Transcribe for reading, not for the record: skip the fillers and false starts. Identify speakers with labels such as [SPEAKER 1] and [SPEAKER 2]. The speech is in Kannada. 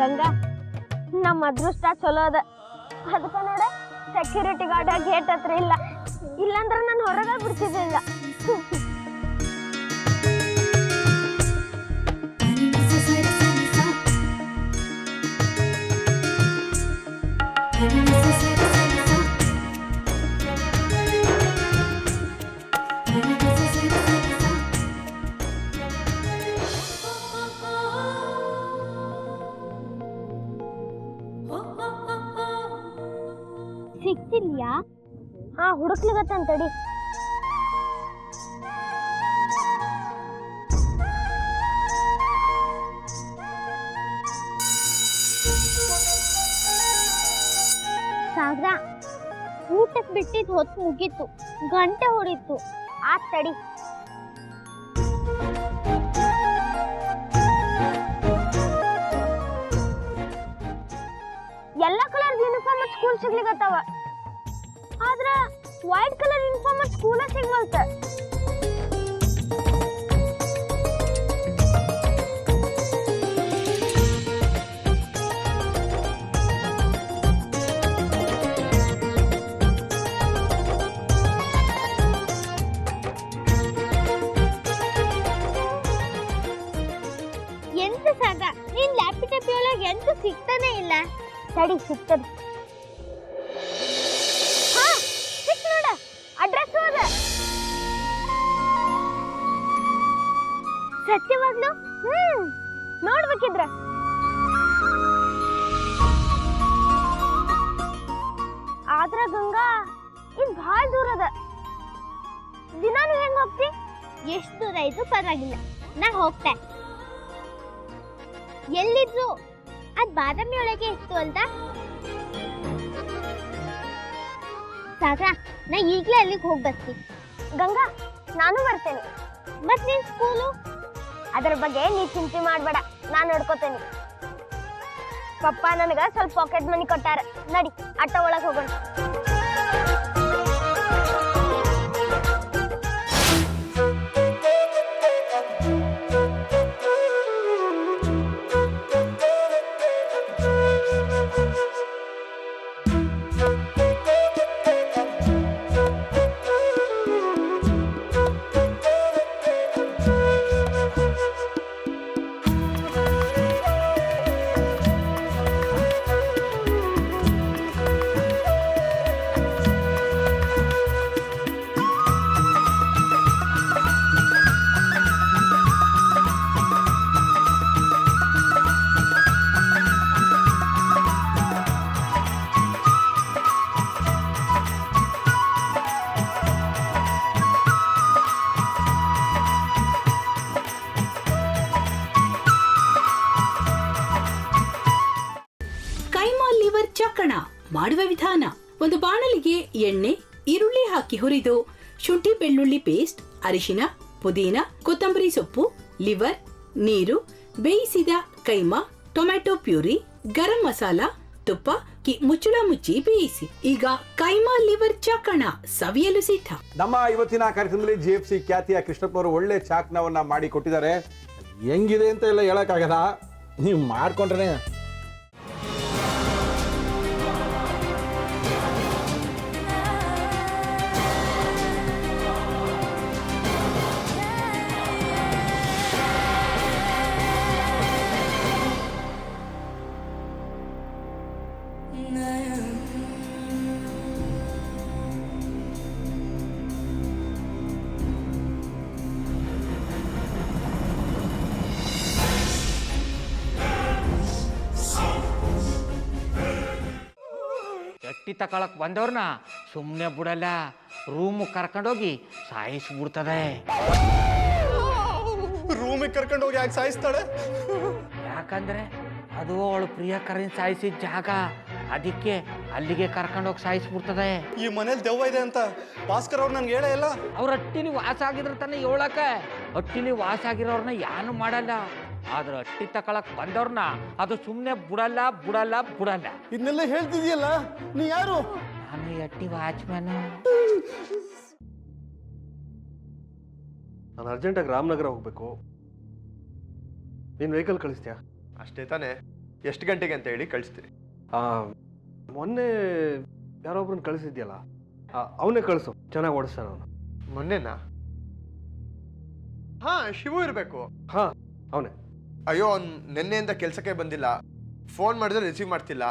[SPEAKER 1] ಗಂಗಾ ನಮ್ಮ ಅದೃಷ್ಟ ಚಲೋ ಅದ. ಅದಕ್ಕ ನೋಡ ಸೆಕ್ಯೂರಿಟಿ ಗಾರ್ಡ್ ಗೇಟ್ ಹತ್ರ ಇಲ್ಲ, ಇಲ್ಲಾಂದ್ರೆ ನಾನು ಹೊರಗೆ ಬಿಡ್ತಿದ್ದಿಲ್ಲ. ಸಿಕ್ತಿಲ್ಯಾ? ಹಾ, ಹುಡುಕ್ಲಿಗತ್ತಂತಡಿ. ಸಾಗ್ರ, ಊಟಕ್ಕೆ ಬಿಟ್ಟಿದ್ ಹೊತ್ತು ಮುಗೀತು, ಗಂಟೆ ಹೊಡಿತು. ತಡಿ. ಎಲ್ಲಾ ಕಲರ್ ಯೂನಿಫಾರ್ಮ್ ಸ್ಕೂಲ್ ಸಿಗ್ಲಿಕತ್ತಾವ, ಆದ್ರ ವೈಟ್ ಕಲರ್ ಯೂನಿಫಾರ್ಮ್ ಸ್ಕೂಲ ಸಿಗ್ವಲ್ತ. ಎಂತ ಸಾಗ, ನೀನ್ ಲ್ಯಾಪ್ಟಾಪ್ ಒಳಗೆ ಎಂತ ಸಿಗ್ತಾನೆ ಇಲ್ಲ. ತಡಿ, ಸಿಗ್ತದೆ. ಹಾ, ಸಿಕ್ ನೋಡ, ಅಡ್ರೆಸ್ ಹೋದ. ಸತ್ಯವಾಗ್ಲು ನೋಡ್ಬೇಕಿದ್ರ. ಆದ್ರ ಗಂಗಾ, ಇದು ಬಹಳ ದೂರ ಅದ. ದಿನ ನೀ ಹೆಂಗ್ ಹೋಗ್ತಿ? ಎಷ್ಟು ದೂರ ಇದ್ದು ಪರವಾಗಿಲ್ಲ, ನಾ ಹೋಗ್ತೆ. ಎಲ್ಲಿದ್ರು ಅದ್ ಬಾದಾಮಿ ಒಳಗೆ ಇತ್ತು ಅಲ್ದ ಸಾಗ್ರ, ನಾ ಈಗ್ಲೇ ಅಲ್ಲಿಗೆ ಹೋಗಿ ಬರ್ತೀನಿ. ಗಂಗಾ, ನಾನು ಬರ್ತೇನೆ. ಮತ್ ನಿನ್ ಸ್ಕೂಲು? ಅದ್ರ ಬಗ್ಗೆ ನೀ ಚಿಂತೆ ಮಾಡ್ಬೇಡ, ನಾನ್ ನೋಡ್ಕೋತೇನೆ. ಪಪ್ಪ ನನಗ ಸ್ವಲ್ಪ ಪಾಕೆಟ್ ಮನಿ ಕೊಟ್ಟಾರ. ನಡಿ, ಆಟೋ ಒಳಗೆ ಹೋಗೋಣ.
[SPEAKER 2] ಚಕ್ಕಣ ಮಾಡುವ ವಿಧಾನ: ಒಂದು ಬಾಣಲಿಗೆ ಎಣ್ಣೆ, ಈರುಳ್ಳಿ ಹಾಕಿ ಹುರಿದು ಶುಂಠಿ ಬೆಳ್ಳುಳ್ಳಿ ಪೇಸ್ಟ್, ಅರಿಶಿನ, ಪುದೀನ, ಕೊತ್ತಂಬರಿ ಸೊಪ್ಪು, ಲಿವರ್, ನೀರು, ಬೇಯಿಸಿದ ಕೈಮಾ, ಟೊಮ್ಯಾಟೊ ಪ್ಯೂರಿ, ಗರಂ ಮಸಾಲ, ತುಪ್ಪ ಮುಚ್ಚಳ ಮುಚ್ಚಿ ಬೇಯಿಸಿ. ಈಗ ಕೈಮಾ ಲಿವರ್ ಚಾಕಣ ಸವಿಯಲು ಸಿದ್ಧ.
[SPEAKER 3] ನಮ್ಮ ಇವತ್ತಿನ ಕಾರ್ಯಕ್ರಮದಲ್ಲಿ GFC ಖ್ಯಾತಿಯ ಕೃಷ್ಣಪ್ಪ ಅವರು ಒಳ್ಳೆ ಚಾಕ್ನವನ್ನ ಮಾಡಿ ಕೊಟ್ಟಿದ್ದಾರೆ. ಹೆಂಗಿದೆ ಅಂತ ಎಲ್ಲ ಹೇಳಕ್ಕಾಗಲ್ಲ, ನೀವು ಮಾಡ್ಕೊಂಡ್ರೆ.
[SPEAKER 4] ಎಟ್ಟಿ ತಕೊಳಕ್ ಬಂದವ್ರನ್ನ ಸುಮ್ಮನೆ ಬಿಡಲ್ಲ, ರೂಮ್ ಕರ್ಕೊಂಡೋಗಿ ಸಾಯಿಸ್ಬಿಡ್ತದೆ.
[SPEAKER 5] ರೂಮಿಗೆ ಕರ್ಕೊಂಡೋಗಿ ಯಾಕೆ ಸಾಯಿಸ್ತಾಳೆ?
[SPEAKER 4] ಯಾಕಂದ್ರೆ ಅದು ಅವಳು ಪ್ರಿಯಕರನ್ ಸಾಯಿಸಿದ ಜಾಗ, ಅದಕ್ಕೆ ಅಲ್ಲಿಗೆ ಕರ್ಕೊಂಡೋಗಿ ಸಾಯಿಸ್ಬಿಡ್ತದೆ.
[SPEAKER 5] ಈ ಮನೇಲಿ ದೆವ್ವ ಇದೆ ಅಂತ ಭಾಸ್ಕರ್ ಅವ್ರು ನನ್ಗೆ ಹೇಳೇ ಇಲ್ಲ.
[SPEAKER 4] ಅವ್ರ ಹಟ್ಟಿಲಿ ವಾಸ ಆಗಿದ್ರ ತಾನೆ ಹೇಳಕ. ಹಟ್ಟಿಲಿ ವಾಸ ಆಗಿರೋರ್ನ ಯಾನು ಮಾಡಲ್ಲ, ಆದ್ರೆ ಹಟ್ಟಿ ತಕೊಳಕ್ ಬಂದವ್ರನ್ನ ಅದು ಸುಮ್ಮನೆ ಬಿಡಲ್ಲ ಬಿಡಲ್ಲ ಬಿಡಲ್ಲ.
[SPEAKER 5] ಇದನ್ನೆಲ್ಲ ಹೇಳ್ತಿದ್ಯಲ್ಲ, ನೀ ಯಾರು?
[SPEAKER 4] ನಾನು ಹಟ್ಟಿ ವಾಚ್ಮ್ಯಾನ್.
[SPEAKER 6] ನಾನು ಅರ್ಜೆಂಟಾಗಿ ರಾಮನಗರ ಹೋಗ್ಬೇಕು. ನೀನು ವೆಹಿಕಲ್ ಕಳಿಸ್ತೀಯಾ?
[SPEAKER 5] ಅಷ್ಟೇ ತಾನೆ.
[SPEAKER 6] ಎಷ್ಟು ಗಂಟೆಗೆ ಅಂತ ಹೇಳಿ ಕಳಿಸ್ತೀನಿ.
[SPEAKER 7] ಮೊನ್ನೆ ಯಾರೊಬ್ರನ್ನ ಕಳಿಸಿದ್ಯಲ್ಲ ಅವನೇ ಕಳಿಸು, ಚೆನ್ನಾಗಿ ಓಡಿಸ್ತಾನ ಅವನು.
[SPEAKER 6] ಮೊನ್ನೆನಾ? ಹಾ, ಶಿವು ಇರಬೇಕು.
[SPEAKER 7] ಹಾ, ಅವನೇ.
[SPEAKER 6] ಅಯ್ಯೋ, ಅವ್ನು ನಿನ್ನೆಯಿಂದ ಕೆಲಸಕ್ಕೆ ಬಂದಿಲ್ಲ. ಫೋನ್ ಮಾಡಿದ್ರೆ ರಿಸೀವ್ ಮಾಡ್ತಿಲ್ಲ.